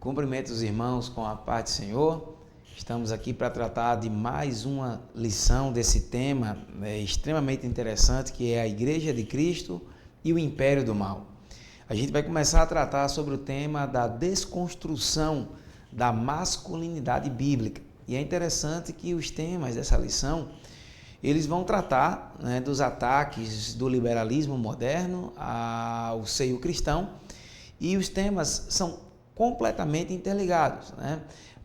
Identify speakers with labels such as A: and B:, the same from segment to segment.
A: Cumprimento os irmãos com a paz do Senhor. Estamos aqui para tratar de mais uma lição desse tema extremamente interessante, que é a Igreja de Cristo e o Império do Mal. A gente vai começar a tratar sobre o tema da desconstrução da masculinidade bíblica. E é interessante que os temas dessa lição, eles vão tratar dos ataques do liberalismo moderno ao seio cristão, e os temas são completamente interligados.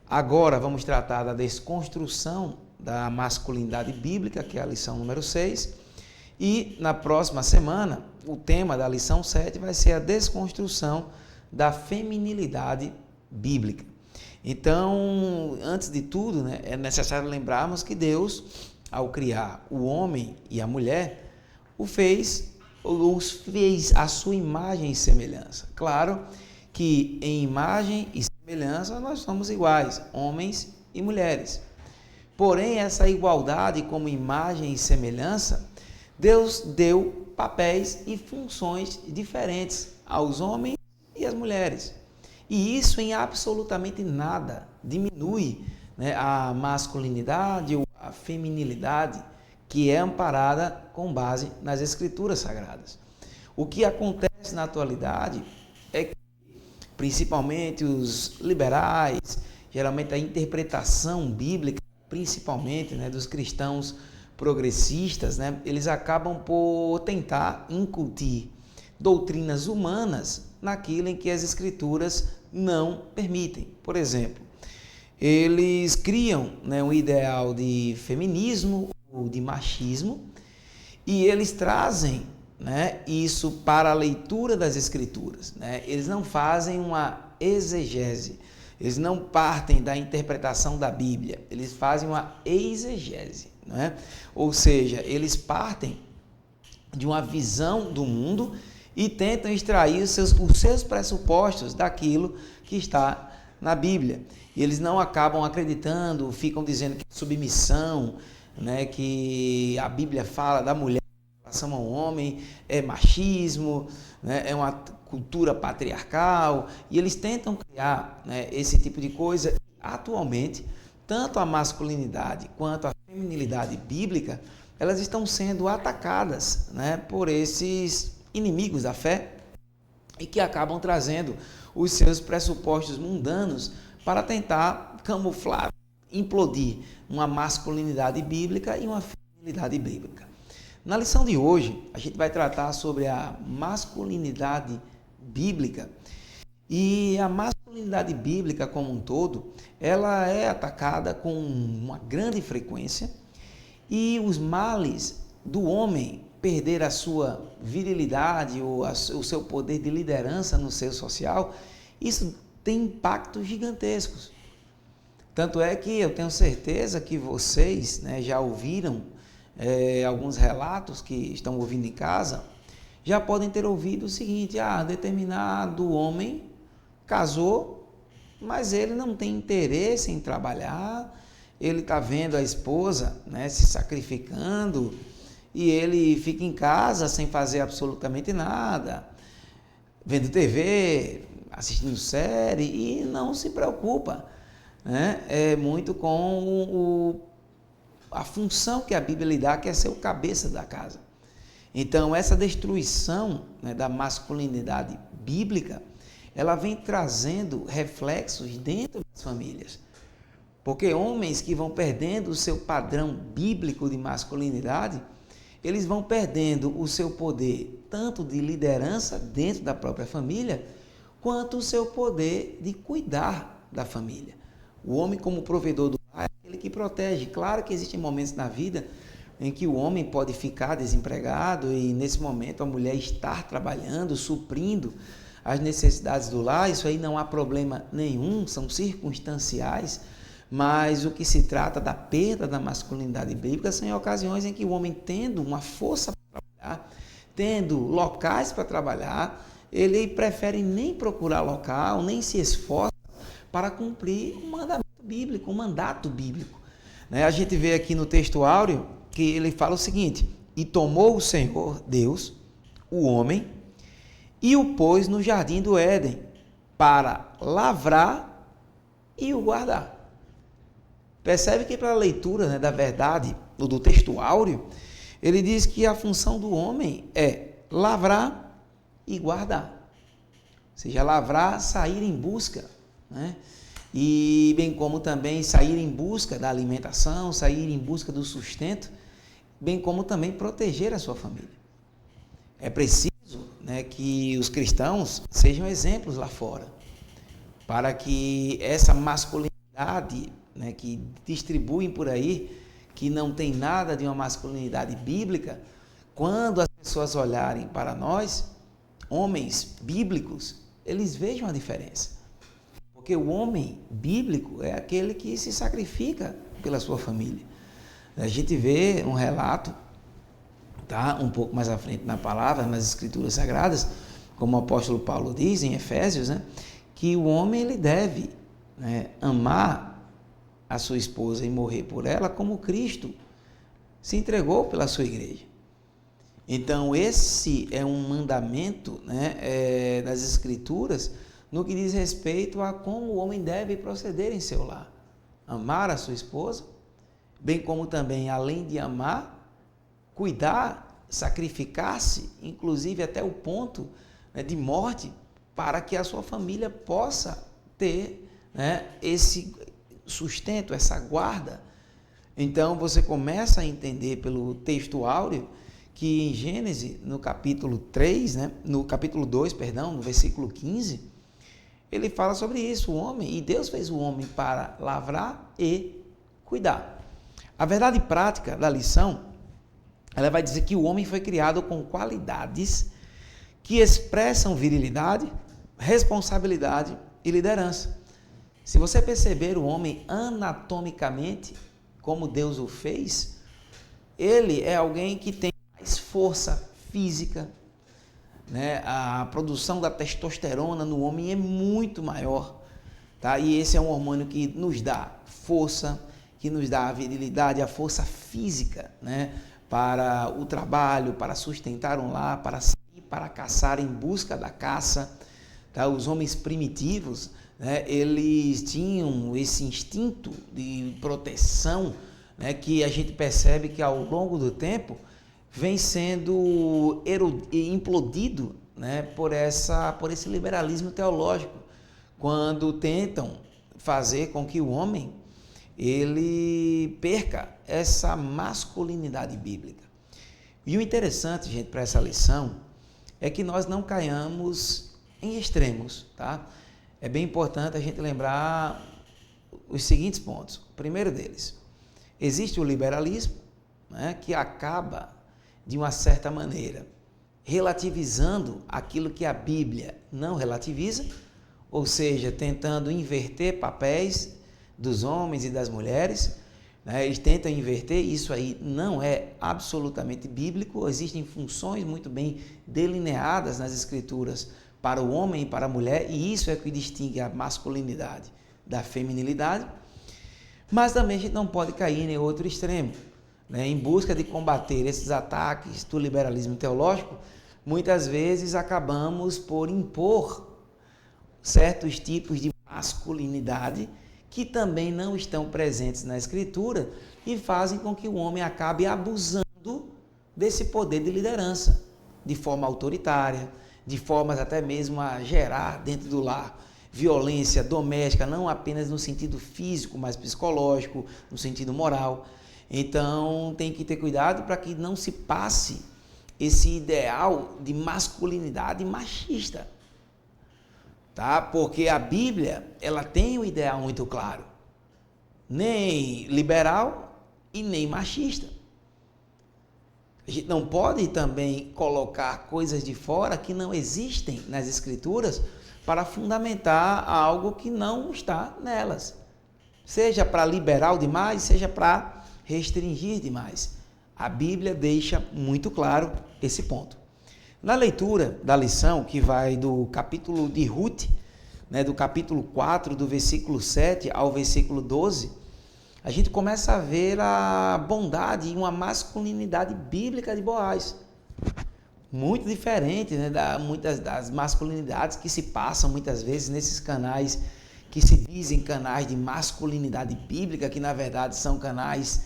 A: Agora vamos tratar da desconstrução da masculinidade bíblica, que é a lição número 6, e na próxima semana o tema da lição 7 vai ser a desconstrução da feminilidade bíblica. Então, antes de tudo, é necessário lembrarmos que Deus, ao criar o homem e a mulher, os fez à sua imagem e semelhança. Claro que em imagem e semelhança nós somos iguais, homens e mulheres. Porém, essa igualdade como imagem e semelhança, Deus deu papéis e funções diferentes aos homens e às mulheres. E isso em absolutamente nada diminui a masculinidade ou a feminilidade que é amparada com base nas Escrituras Sagradas. O que acontece na atualidade é que, principalmente os liberais, geralmente a interpretação bíblica, principalmente dos cristãos progressistas, eles acabam por tentar incutir doutrinas humanas naquilo em que as Escrituras não permitem. Por exemplo, eles criam um ideal de feminismo ou de machismo e eles trazem isso para a leitura das Escrituras. Eles não fazem uma exegese, eles não partem da interpretação da Bíblia, eles fazem uma exegese. Ou seja, eles partem de uma visão do mundo e tentam extrair os seus pressupostos daquilo que está na Bíblia. E eles não acabam acreditando, ficam dizendo que submissão, que a Bíblia fala da mulher em relação ao homem, é machismo, é uma cultura patriarcal, e eles tentam criar esse tipo de coisa. Atualmente, tanto a masculinidade quanto a feminilidade bíblica, elas estão sendo atacadas por esses inimigos da fé e que acabam trazendo os seus pressupostos mundanos para tentar camuflar, implodir uma masculinidade bíblica e uma feminilidade bíblica. Na lição de hoje, a gente vai tratar sobre a masculinidade bíblica. E a masculinidade bíblica como um todo, ela é atacada com uma grande frequência, e os males do homem perder a sua virilidade ou o seu poder de liderança no seio social, isso tem impactos gigantescos. Tanto é que eu tenho certeza que vocês já ouviram alguns relatos que estão ouvindo em casa, já podem ter ouvido o seguinte: determinado homem casou, mas ele não tem interesse em trabalhar, ele está vendo a esposa se sacrificando e ele fica em casa sem fazer absolutamente nada, vendo TV, assistindo série e não se preocupa muito com a função que a Bíblia lhe dá, que é ser o cabeça da casa. Então, essa destruição da masculinidade bíblica, ela vem trazendo reflexos dentro das famílias. Porque homens que vão perdendo o seu padrão bíblico de masculinidade, eles vão perdendo o seu poder tanto de liderança dentro da própria família, quanto o seu poder de cuidar da família. O homem, como provedor do lar, é aquele que protege. Claro que existem momentos na vida em que o homem pode ficar desempregado e, nesse momento, a mulher estar trabalhando, suprindo as necessidades do lar. Isso aí não há problema nenhum, são circunstanciais, mas o que se trata da perda da masculinidade bíblica são em ocasiões em que o homem, tendo uma força para trabalhar, tendo locais para trabalhar, ele prefere nem procurar local, nem se esforça para cumprir um mandamento bíblico, um mandato bíblico. A gente vê aqui no texto áureo que ele fala o seguinte: e tomou o Senhor Deus o homem e o pôs no jardim do Éden para lavrar e o guardar. Percebe que para a leitura, né, da verdade, ou do texto áureo, ele diz que a função do homem é lavrar e guardar. Ou seja, lavrar, sair em busca, né? E bem como também sair em busca da alimentação, sair em busca do sustento, bem como também proteger a sua família. É preciso, né, que os cristãos sejam exemplos lá fora, para que essa masculinidade, né, que distribuem por aí, que não tem nada de uma masculinidade bíblica, quando as pessoas olharem para nós, homens bíblicos, eles vejam a diferença. Porque o homem bíblico é aquele que se sacrifica pela sua família. A gente vê um relato, tá, um pouco mais à frente na palavra, nas Escrituras Sagradas, como o apóstolo Paulo diz em Efésios, né, que o homem ele deve, né, amar a sua esposa e morrer por ela como Cristo se entregou pela sua igreja. Então esse é um mandamento, né, das Escrituras, no que diz respeito a como o homem deve proceder em seu lar. Amar a sua esposa, bem como também, além de amar, cuidar, sacrificar-se, inclusive até o ponto, né, de morte, para que a sua família possa ter, né, esse sustento, essa guarda. Então você começa a entender pelo texto áureo que em Gênesis, no capítulo 3, né, no capítulo 2, perdão, no versículo 15, ele fala sobre isso, o homem, e Deus fez o homem para lavrar e cuidar. A verdade prática da lição, ela vai dizer que o homem foi criado com qualidades que expressam virilidade, responsabilidade e liderança. Se você perceber o homem anatomicamente, como Deus o fez, ele é alguém que tem mais força física, né? A produção da testosterona no homem é muito maior, tá? E esse é um hormônio que nos dá força, que nos dá a virilidade, a força física, né? Para o trabalho, para sustentar um lar, para sair, para caçar em busca da caça, tá? Os homens primitivos, né, eles tinham esse instinto de proteção, né, que a gente percebe que ao longo do tempo vem sendo implodido, né, por esse liberalismo teológico, quando tentam fazer com que o homem ele perca essa masculinidade bíblica. E o interessante, gente, para essa lição é que nós não caiamos em extremos, tá? É bem importante a gente lembrar os seguintes pontos. O primeiro deles, existe o liberalismo, né, que acaba de uma certa maneira, relativizando aquilo que a Bíblia não relativiza, ou seja, tentando inverter papéis dos homens e das mulheres, né? Eles tentam inverter, isso aí não é absolutamente bíblico, existem funções muito bem delineadas nas Escrituras para o homem e para a mulher, e isso é o que distingue a masculinidade da feminilidade, mas também a gente não pode cair em outro extremo. Em busca de combater esses ataques do liberalismo teológico, muitas vezes acabamos por impor certos tipos de masculinidade que também não estão presentes na Escritura e fazem com que o homem acabe abusando desse poder de liderança, de forma autoritária, de formas até mesmo a gerar dentro do lar violência doméstica, não apenas no sentido físico, mas psicológico, no sentido moral. Então, tem que ter cuidado para que não se passe esse ideal de masculinidade machista, tá? Porque a Bíblia, ela tem um ideal muito claro, nem liberal e nem machista. A gente não pode também colocar coisas de fora que não existem nas Escrituras para fundamentar algo que não está nelas, seja para liberal demais, seja para restringir demais. A Bíblia deixa muito claro esse ponto. Na leitura da lição, que vai do capítulo de Ruth, né, do capítulo 4, do versículo 7 ao versículo 12, a gente começa a ver a bondade e uma masculinidade bíblica de Boaz. Muito diferente, né, muitas das masculinidades que se passam muitas vezes nesses canais que se dizem canais de masculinidade bíblica, que na verdade são canais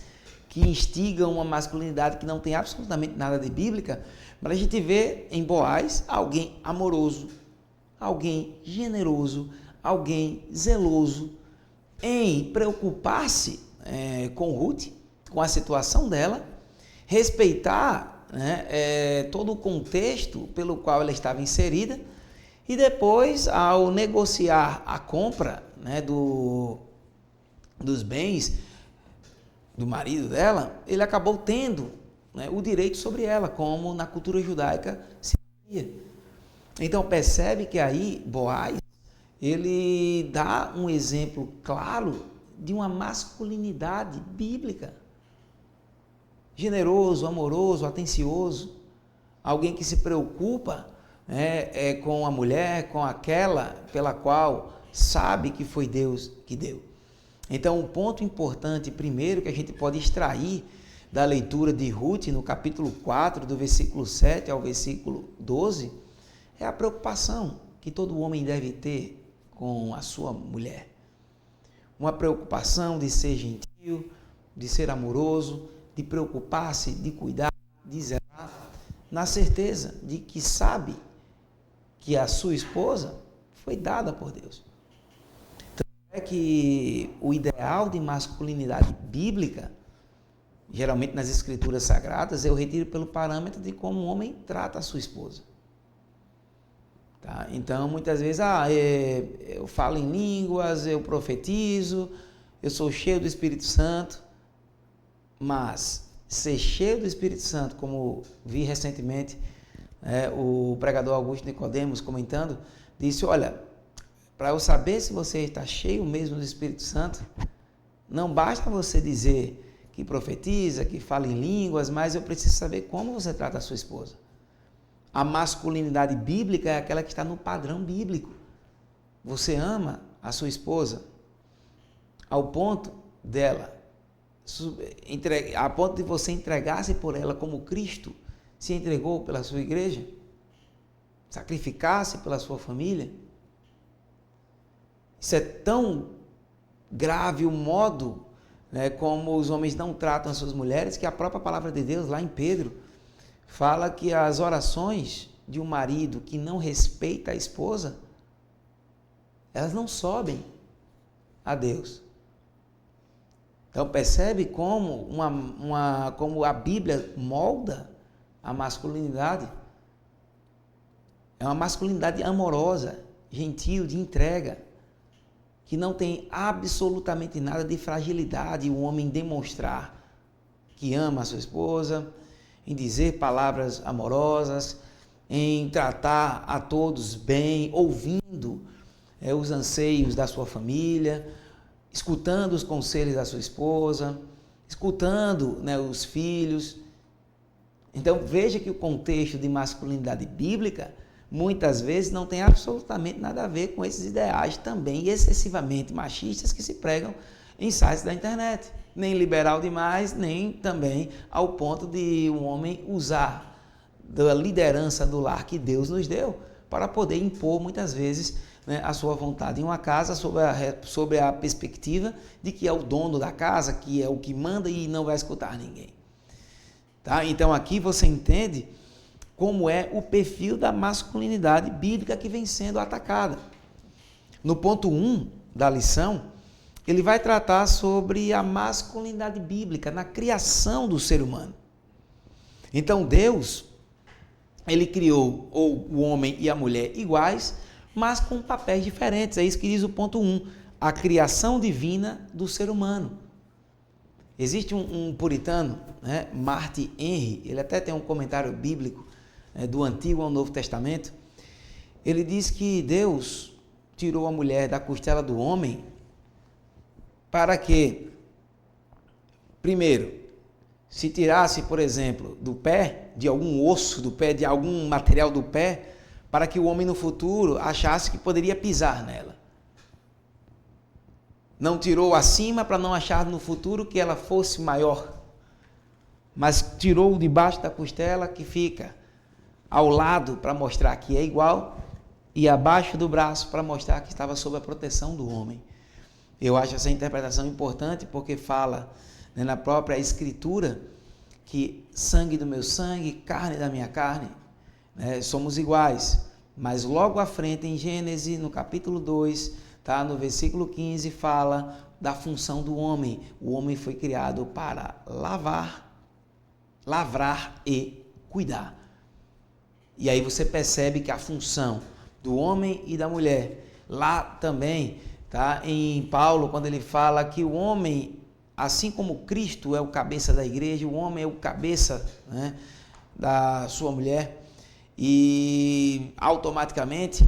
A: que instigam uma masculinidade que não tem absolutamente nada de bíblica, mas a gente vê em Boaz alguém amoroso, alguém generoso, alguém zeloso, em preocupar-se com Ruth, com a situação dela, respeitar todo o contexto pelo qual ela estava inserida, e depois, ao negociar a compra dos bens do marido dela, ele acabou tendo o direito sobre ela, como na cultura judaica se fazia. Então percebe que aí Boaz, ele dá um exemplo claro de uma masculinidade bíblica. Generoso, amoroso, atencioso, alguém que se preocupa com a mulher, com aquela pela qual sabe que foi Deus que deu. Então, um ponto importante, primeiro, que a gente pode extrair da leitura de Ruth, no capítulo 4, do versículo 7 ao versículo 12, é a preocupação que todo homem deve ter com a sua mulher. Uma preocupação de ser gentil, de ser amoroso, de preocupar-se, de cuidar, de zelar, na certeza de que sabe que a sua esposa foi dada por Deus. Tanto é que o ideal de masculinidade bíblica, geralmente nas escrituras sagradas, eu retiro pelo parâmetro de como o homem trata a sua esposa. Tá? Então, muitas vezes, eu falo em línguas, eu profetizo, eu sou cheio do Espírito Santo, mas ser cheio do Espírito Santo, como vi recentemente o pregador Augusto Nicodemos comentando, disse, olha, para eu saber se você está cheio mesmo do Espírito Santo, não basta você dizer que profetiza, que fala em línguas, mas eu preciso saber como você trata a sua esposa. A masculinidade bíblica é aquela que está no padrão bíblico. Você ama a sua esposa ao ponto a ponto de você entregar-se por ela como Cristo se entregou pela sua igreja, sacrificar-se pela sua família. Isso é tão grave o modo como os homens não tratam as suas mulheres, que a própria palavra de Deus, lá em Pedro, fala que as orações de um marido que não respeita a esposa, elas não sobem a Deus. Então percebe como como a Bíblia molda a masculinidade. É uma masculinidade amorosa, gentil, de entrega, que não tem absolutamente nada de fragilidade o homem demonstrar que ama a sua esposa, em dizer palavras amorosas, em tratar a todos bem, ouvindo os anseios da sua família, escutando os conselhos da sua esposa, escutando os filhos. Então veja que o contexto de masculinidade bíblica muitas vezes não tem absolutamente nada a ver com esses ideais também excessivamente machistas que se pregam em sites da internet. Nem liberal demais, nem também ao ponto de um homem usar da liderança do lar que Deus nos deu para poder impor muitas vezes a sua vontade em uma casa sobre a perspectiva de que é o dono da casa, que é o que manda e não vai escutar ninguém. Tá? Então aqui você entende como é o perfil da masculinidade bíblica que vem sendo atacada. No ponto 1 da lição, ele vai tratar sobre a masculinidade bíblica na criação do ser humano. Então Deus, ele criou o homem e a mulher iguais, mas com papéis diferentes. É isso que diz o ponto 1, a criação divina do ser humano. Existe um puritano, Martin Henry, ele até tem um comentário bíblico do Antigo ao Novo Testamento. Ele diz que Deus tirou a mulher da costela do homem para que, primeiro, se tirasse, por exemplo, do pé, de algum osso do pé, de algum material do pé, para que o homem no futuro achasse que poderia pisar nela. Não tirou acima para não achar no futuro que ela fosse maior, mas tirou debaixo da costela que fica ao lado para mostrar que é igual e abaixo do braço para mostrar que estava sob a proteção do homem. Eu acho essa interpretação importante porque fala, né, na própria Escritura que sangue do meu sangue, carne da minha carne, né, somos iguais. Mas logo à frente, em Gênesis, no capítulo 2, tá, no versículo 15, fala da função do homem. O homem foi criado para lavrar e cuidar. E aí você percebe que a função do homem e da mulher, lá também, tá, em Paulo, quando ele fala que o homem, assim como Cristo é o cabeça da igreja, o homem é o cabeça, né, da sua mulher, e automaticamente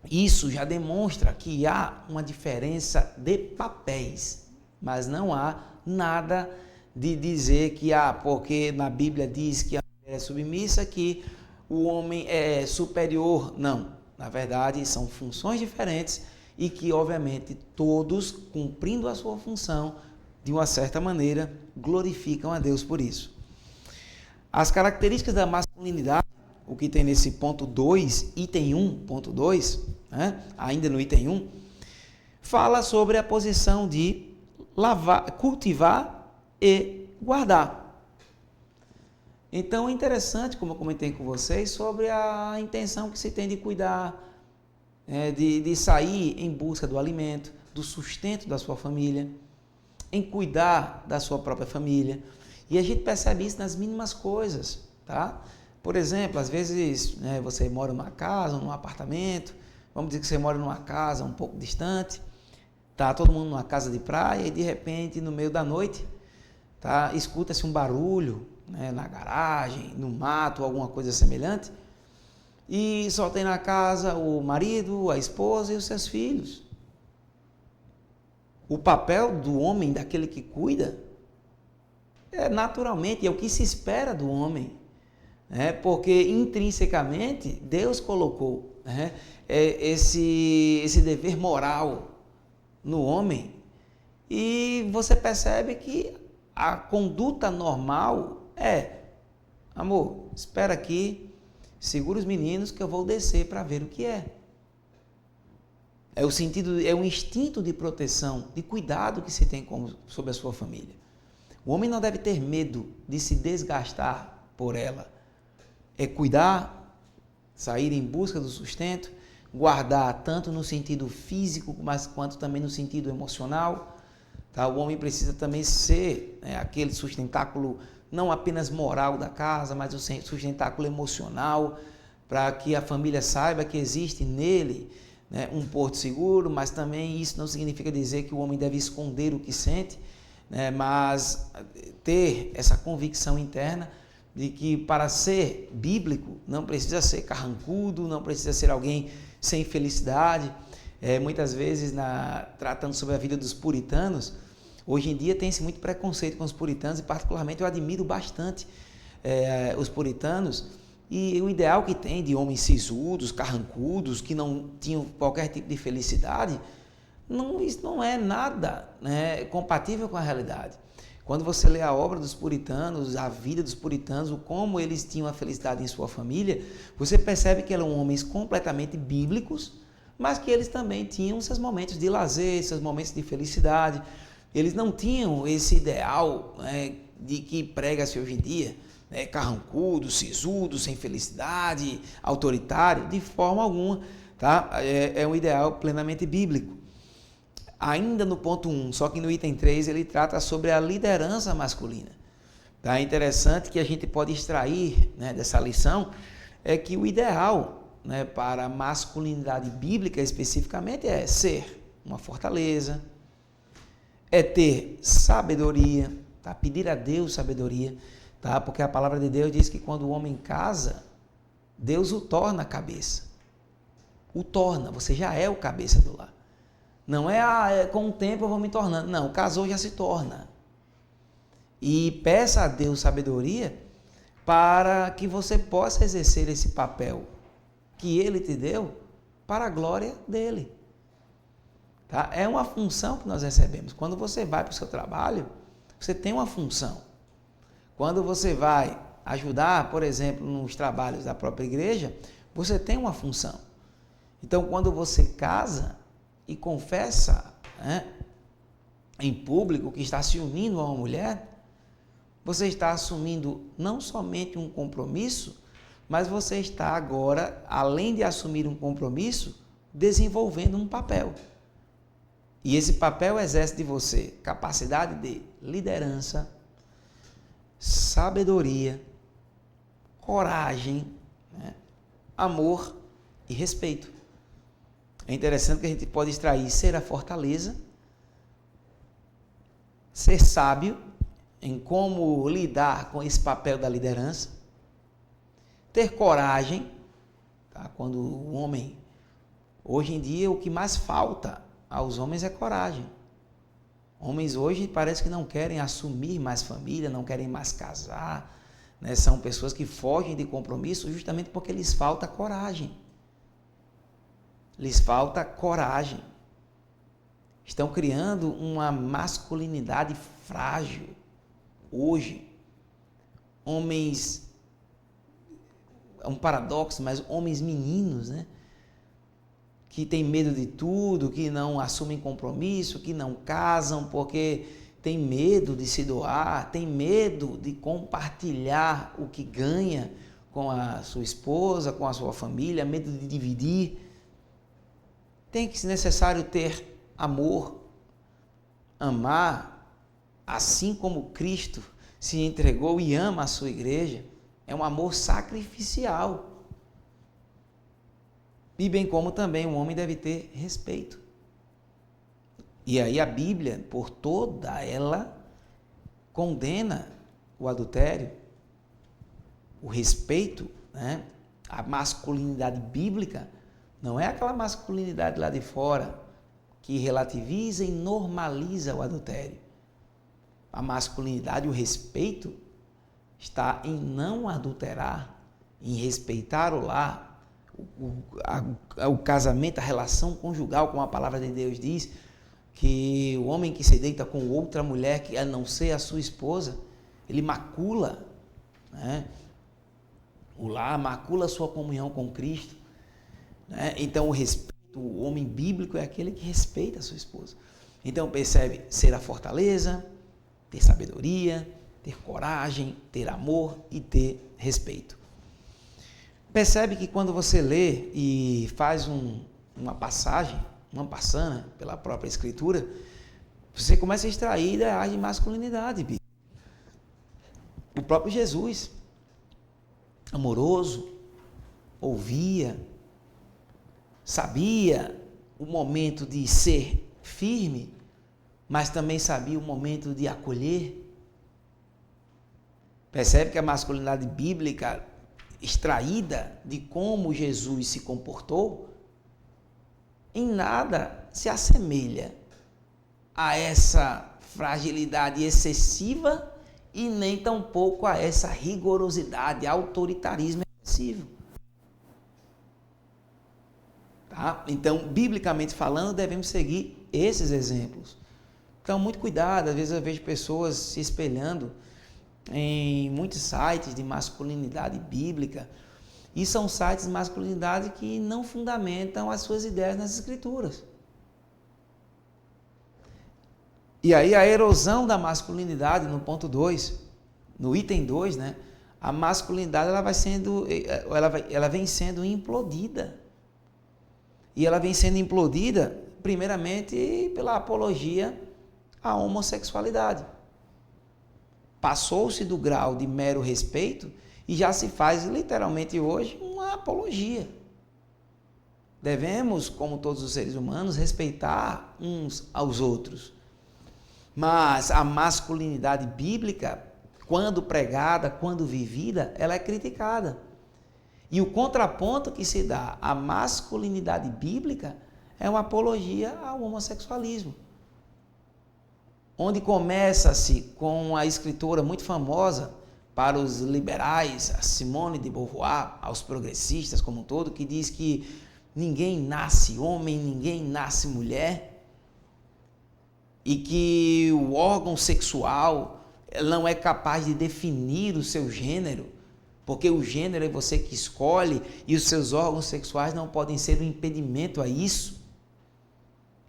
A: isso já demonstra que há uma diferença de papéis, mas não há nada de dizer que porque na Bíblia diz que a mulher é submissa, que o homem é superior. Não, na verdade são funções diferentes e que obviamente todos, cumprindo a sua função de uma certa maneira, glorificam a Deus por isso. As características da masculinidade, o que tem nesse ponto 2, item 1.2, né? Ainda no item 1, fala sobre a posição de cultivar e guardar. Então é interessante, como eu comentei com vocês, sobre a intenção que se tem de cuidar, de sair em busca do alimento, do sustento da sua família, em cuidar da sua própria família. E a gente percebe isso nas mínimas coisas, tá? Por exemplo, às vezes, né, você mora numa casa, num apartamento, vamos dizer que você mora numa casa um pouco distante, tá todo mundo numa casa de praia e de repente, no meio da noite, tá, escuta-se um barulho, né, na garagem, no mato, alguma coisa semelhante, e só tem na casa o marido, a esposa e os seus filhos. O papel do homem, daquele que cuida, naturalmente, é o que se espera do homem, porque intrinsecamente Deus colocou, esse dever moral no homem, e você percebe que a conduta normal amor, espera aqui, segura os meninos que eu vou descer para ver o que é. É o instinto de proteção, de cuidado que se tem sobre a sua família. O homem não deve ter medo de se desgastar por ela. É cuidar, sair em busca do sustento, guardar tanto no sentido físico, mas quanto também no sentido emocional. Tá? O homem precisa também ser aquele sustentáculo não apenas moral da casa, mas o sustentáculo emocional, para que a família saiba que existe nele um porto seguro, mas também isso não significa dizer que o homem deve esconder o que sente, mas ter essa convicção interna de que para ser bíblico não precisa ser carrancudo, não precisa ser alguém sem felicidade. Muitas vezes, tratando sobre a vida dos puritanos, hoje em dia tem-se muito preconceito com os puritanos e particularmente eu admiro bastante os puritanos e o ideal que tem de homens sisudos, carrancudos, que não tinham qualquer tipo de felicidade, isso não é nada compatível com a realidade. Quando você lê a obra dos puritanos, a vida dos puritanos, como eles tinham a felicidade em sua família, você percebe que eram homens completamente bíblicos, mas que eles também tinham seus momentos de lazer, seus momentos de felicidade. Eles não tinham esse ideal de que prega-se hoje em dia, carrancudo, sisudo, sem felicidade, autoritário, de forma alguma. Tá? É um ideal plenamente bíblico. Ainda no ponto 1, só que no item 3 ele trata sobre a liderança masculina. Tá? É interessante que a gente pode extrair dessa lição que o ideal para a masculinidade bíblica especificamente é ser uma fortaleza, é ter sabedoria, tá? Pedir a Deus sabedoria, tá? Porque a palavra de Deus diz que quando o homem casa, Deus o torna a cabeça. O torna, você já é o cabeça do lar. Não com o tempo eu vou me tornando. Não, casou já se torna. E peça a Deus sabedoria para que você possa exercer esse papel que Ele te deu para a glória dEle. Tá? É uma função que nós recebemos. Quando você vai para o seu trabalho, você tem uma função. Quando você vai ajudar, por exemplo, nos trabalhos da própria igreja, você tem uma função. Então, quando você casa e confessa, né, em público que está se unindo a uma mulher, você está assumindo não somente um compromisso, mas você está agora, além de assumir um compromisso, desenvolvendo um papel. E esse papel exerce de você capacidade de liderança, sabedoria, coragem, né, amor e respeito. É interessante que a gente pode extrair ser a fortaleza, ser sábio em como lidar com esse papel da liderança, ter coragem, tá? Quando o homem, hoje em dia, o que mais falta aos homens é coragem. Homens hoje parece que não querem assumir mais família, não querem mais casar, né? São pessoas que fogem de compromisso justamente porque lhes falta coragem. Lhes falta coragem. Estão criando uma masculinidade frágil. Hoje, homens, é um paradoxo, mas homens meninos, né? Que têm medo de tudo, que não assumem compromisso, que não casam porque tem medo de se doar, tem medo de compartilhar o que ganha com a sua esposa, com a sua família, medo de dividir. Tem que, se necessário, ter amor, amar, assim como Cristo se entregou e ama a sua igreja. É um amor sacrificial. E bem como também um homem deve ter respeito. E aí a Bíblia, por toda ela, condena o adultério, o respeito, né? A masculinidade bíblica não é aquela masculinidade lá de fora que relativiza e normaliza o adultério. A masculinidade, o respeito, está em não adulterar, em respeitar o lar, o casamento, a relação conjugal, como a palavra de Deus diz, que o homem que se deita com outra mulher, que a não ser a sua esposa, ele macula, né? O lar macula a sua comunhão com Cristo, né? Então o respeito, o homem bíblico é aquele que respeita a sua esposa. Então percebe, ser a fortaleza, ter sabedoria, ter coragem, ter amor e ter respeito. Percebe que quando você lê e faz uma passagem, uma passana pela própria Escritura, você começa a extrair ideais de masculinidade. O próprio Jesus, amoroso, ouvia, sabia o momento de ser firme, mas também sabia o momento de acolher. Percebe que a masculinidade bíblica, extraída de como Jesus se comportou, em nada se assemelha a essa fragilidade excessiva e nem tampouco a essa rigorosidade, autoritarismo excessivo. Tá? Então, biblicamente falando, devemos seguir esses exemplos. Então, muito cuidado, às vezes eu vejo pessoas se espelhando em muitos sites de masculinidade bíblica, e são sites de masculinidade que não fundamentam as suas ideias nas Escrituras. E aí a erosão da masculinidade, no ponto 2, no item 2, né? A masculinidade ela vem sendo implodida. E ela vem sendo implodida, primeiramente, pela apologia à homossexualidade. Passou-se do grau de mero respeito e já se faz literalmente hoje uma apologia. Devemos, como todos os seres humanos, respeitar uns aos outros. Mas a masculinidade bíblica, quando pregada, quando vivida, ela é criticada. E o contraponto que se dá à masculinidade bíblica é uma apologia ao homossexualismo. Onde começa-se com a escritora muito famosa para os liberais, a Simone de Beauvoir, aos progressistas como um todo, que diz que ninguém nasce homem, ninguém nasce mulher, e que o órgão sexual não é capaz de definir o seu gênero, Porque o gênero é você que escolhe e os seus órgãos sexuais não podem ser um impedimento a isso.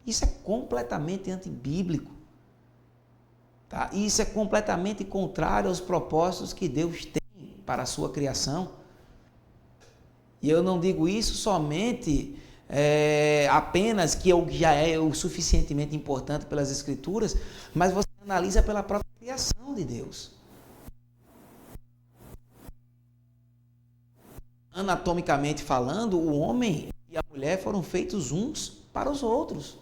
A: Isso é completamente antibíblico. Tá? E isso é completamente contrário aos propósitos que Deus tem para a sua criação. E eu não digo isso somente apenas que já é o suficientemente importante pelas Escrituras, mas você analisa pela própria criação de Deus. Anatomicamente falando, o homem e a mulher foram feitos uns para os outros.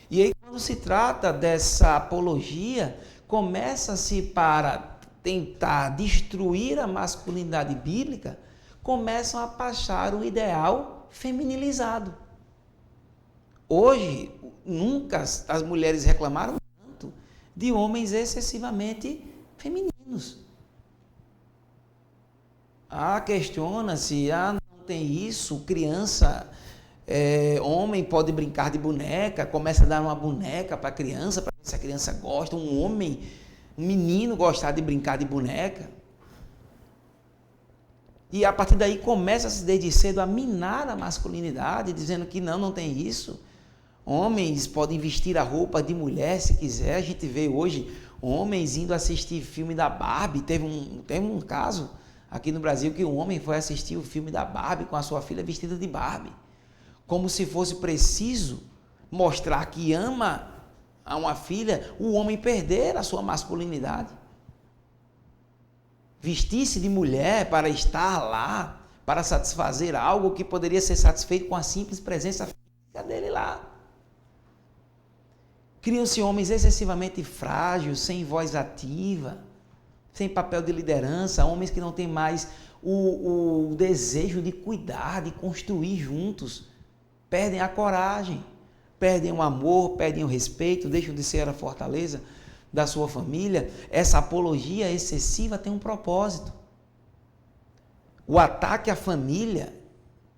A: E aí, quando se trata dessa apologia, começa-se para tentar destruir a masculinidade bíblica, começam a passar o ideal feminilizado. Hoje, nunca as mulheres reclamaram tanto de homens excessivamente femininos. Questiona-se, não tem isso, criança, homem pode brincar de boneca, começa a dar uma boneca para a criança, para ver se a criança gosta, um menino gostar de brincar de boneca. E a partir daí começa-se desde cedo a minar a masculinidade, dizendo que não tem isso. Homens podem vestir a roupa de mulher se quiser. A gente vê hoje homens indo assistir filme da Barbie. Teve um caso aqui no Brasil que um homem foi assistir o filme da Barbie com a sua filha vestida de Barbie. Como se fosse preciso mostrar que ama a uma filha, o homem perder a sua masculinidade. Vestir-se de mulher para estar lá, para satisfazer algo que poderia ser satisfeito com a simples presença física dele lá. Criam-se homens excessivamente frágeis, sem voz ativa, sem papel de liderança, homens que não têm mais o desejo de cuidar, de construir juntos, perdem a coragem, perdem o amor, perdem o respeito, deixam de ser a fortaleza da sua família. Essa apologia excessiva tem um propósito. O ataque à família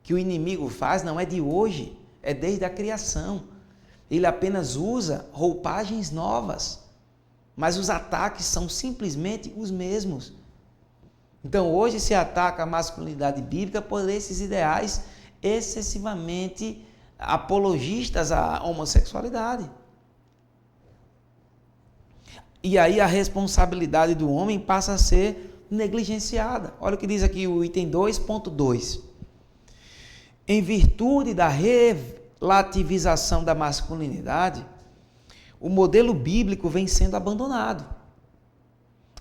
A: que o inimigo faz não é de hoje, é desde a criação. Ele apenas usa roupagens novas, mas os ataques são simplesmente os mesmos. Então hoje se ataca a masculinidade bíblica por esses ideais excessivamente apologistas à homossexualidade. E aí a responsabilidade do homem passa a ser negligenciada. Olha o que diz aqui o item 2.2. Em virtude da relativização da masculinidade, o modelo bíblico vem sendo abandonado.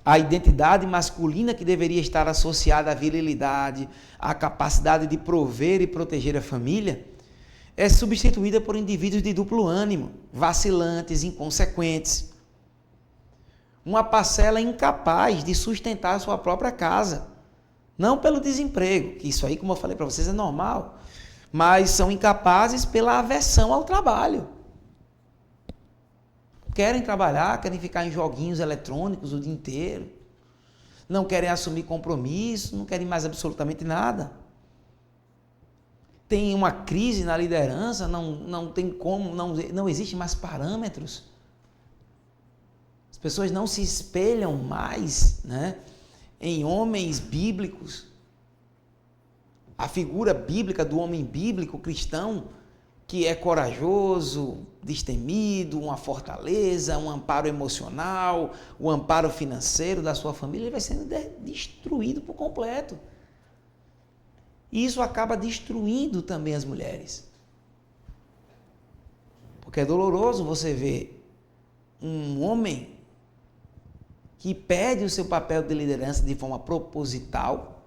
A: A identidade masculina que deveria estar associada à virilidade, à capacidade de prover e proteger a família, é substituída por indivíduos de duplo ânimo, vacilantes, inconsequentes. Uma parcela incapaz de sustentar a sua própria casa. Não pelo desemprego, que isso aí, como eu falei para vocês, é normal, mas são incapazes pela aversão ao trabalho. Querem trabalhar, querem ficar em joguinhos eletrônicos o dia inteiro, não querem assumir compromisso, não querem mais absolutamente nada. Tem uma crise na liderança, não tem como, não existe mais parâmetros. As pessoas não se espelham mais, né, em homens bíblicos. A figura bíblica do homem bíblico cristão, que é corajoso, destemido, uma fortaleza, um amparo emocional, o amparo financeiro da sua família, ele vai sendo destruído por completo. E isso acaba destruindo também as mulheres. Porque é doloroso você ver um homem que perde o seu papel de liderança de forma proposital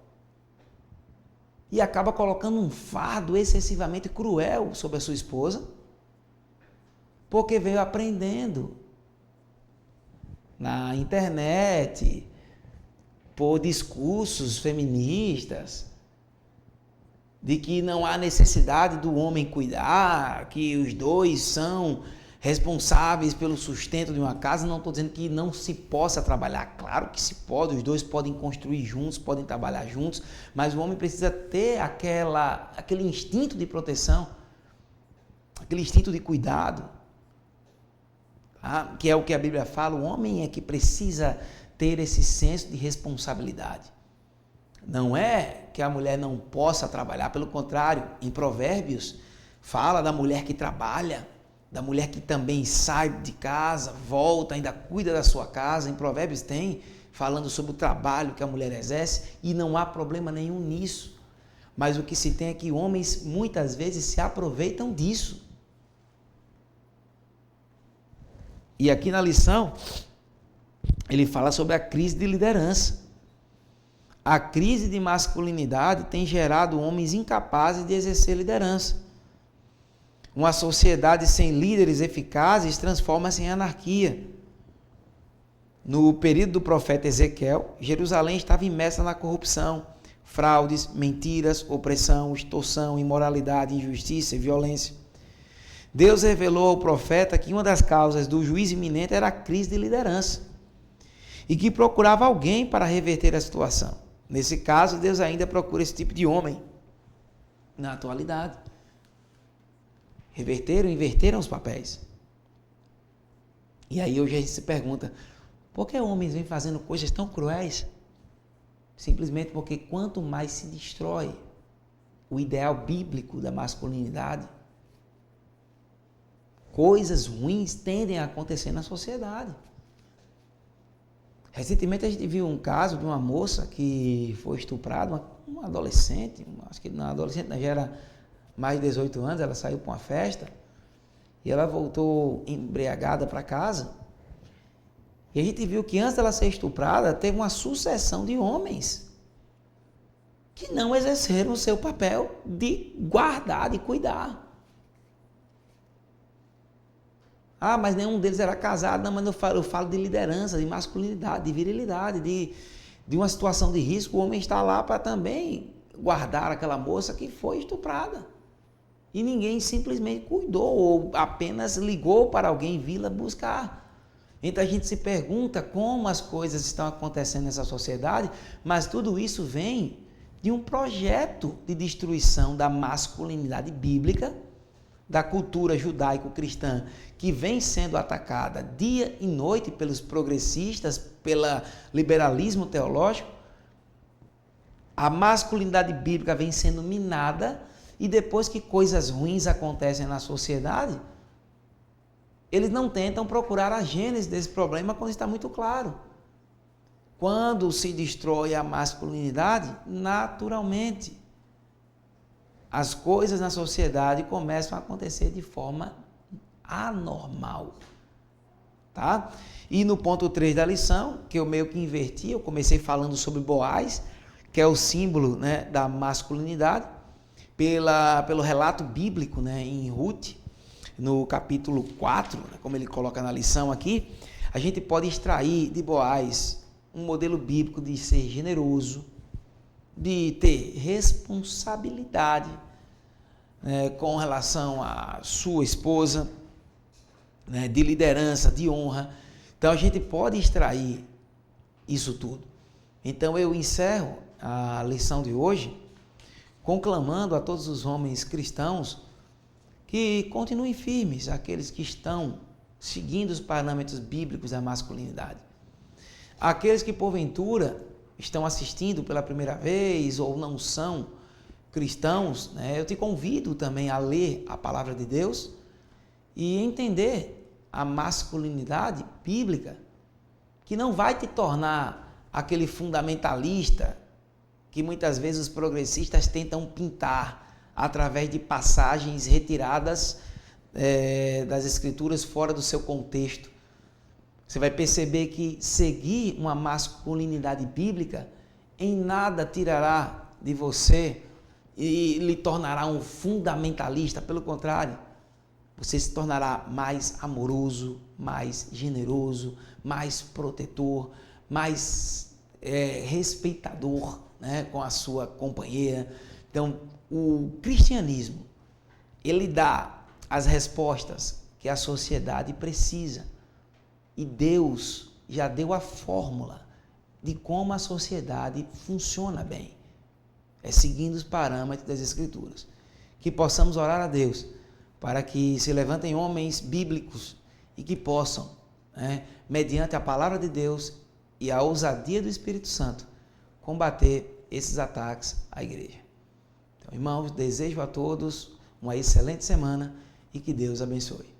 A: e acaba colocando um fardo excessivamente cruel sobre a sua esposa, porque veio aprendendo na internet, por discursos feministas, de que não há necessidade do homem cuidar, que os dois são responsáveis pelo sustento de uma casa. Não estou dizendo que não se possa trabalhar, claro que se pode, os dois podem construir juntos, podem trabalhar juntos, mas o homem precisa ter aquele instinto de proteção, aquele instinto de cuidado, tá? Que é o que a Bíblia fala, o homem é que precisa ter esse senso de responsabilidade. Não é que a mulher não possa trabalhar, pelo contrário, em Provérbios fala da mulher que trabalha, da mulher que também sai de casa, volta, ainda cuida da sua casa. Em Provérbios tem falando sobre o trabalho que a mulher exerce e não há problema nenhum nisso. Mas o que se tem é que homens muitas vezes se aproveitam disso. E aqui na lição, ele fala sobre a crise de liderança. A crise de masculinidade tem gerado homens incapazes de exercer liderança. Uma sociedade sem líderes eficazes transforma-se em anarquia. No período do profeta Ezequiel, Jerusalém estava imersa na corrupção, fraudes, mentiras, opressão, extorsão, imoralidade, injustiça e violência. Deus revelou ao profeta que uma das causas do juízo iminente era a crise de liderança e que procurava alguém para reverter a situação. Nesse caso, Deus ainda procura esse tipo de homem na atualidade. Inverteram os papéis. E aí hoje a gente se pergunta, por que homens vêm fazendo coisas tão cruéis? Simplesmente porque quanto mais se destrói o ideal bíblico da masculinidade, coisas ruins tendem a acontecer na sociedade. Recentemente a gente viu um caso de uma moça que foi estuprada, uma adolescente, acho que na adolescente já era mais de 18 anos, ela saiu para uma festa e ela voltou embriagada para casa. E a gente viu que antes dela ser estuprada, teve uma sucessão de homens que não exerceram o seu papel de guardar, de cuidar. Ah, mas nenhum deles era casado. Não, mas eu falo de liderança, de masculinidade, de virilidade, de uma situação de risco. O homem está lá para também guardar aquela moça que foi estuprada. E ninguém simplesmente cuidou ou apenas ligou para alguém vir buscar. Então a gente se pergunta como as coisas estão acontecendo nessa sociedade, mas tudo isso vem de um projeto de destruição da masculinidade bíblica, da cultura judaico-cristã, que vem sendo atacada dia e noite pelos progressistas, pelo liberalismo teológico. A masculinidade bíblica vem sendo minada e depois que coisas ruins acontecem na sociedade, eles não tentam procurar a gênese desse problema quando está muito claro. Quando se destrói a masculinidade, naturalmente, as coisas na sociedade começam a acontecer de forma anormal. Tá? E no ponto 3 da lição, que eu meio que inverti, eu comecei falando sobre Boaz, que é o símbolo, né, da masculinidade, pelo relato bíblico, né, em Ruth, no capítulo 4, né, como ele coloca na lição aqui, a gente pode extrair de Boaz um modelo bíblico de ser generoso, de ter responsabilidade, né, com relação à sua esposa, né, de liderança, de honra. Então a gente pode extrair isso tudo. Então eu encerro a lição de hoje conclamando a todos os homens cristãos que continuem firmes, aqueles que estão seguindo os parâmetros bíblicos da masculinidade. Aqueles que porventura estão assistindo pela primeira vez ou não são cristãos, né, eu te convido também a ler a palavra de Deus e entender a masculinidade bíblica, que não vai te tornar aquele fundamentalista que muitas vezes os progressistas tentam pintar através de passagens retiradas das escrituras fora do seu contexto. Você vai perceber que seguir uma masculinidade bíblica em nada tirará de você e lhe tornará um fundamentalista. Pelo contrário, você se tornará mais amoroso, mais generoso, mais protetor, mais respeitador, né, com a sua companheira. Então, o cristianismo, ele dá as respostas que a sociedade precisa. E Deus já deu a fórmula de como a sociedade funciona bem. É seguindo os parâmetros das Escrituras. Que possamos orar a Deus para que se levantem homens bíblicos e que possam, né, mediante a palavra de Deus e a ousadia do Espírito Santo, combater esses ataques à igreja. Então, irmãos, desejo a todos uma excelente semana e que Deus abençoe.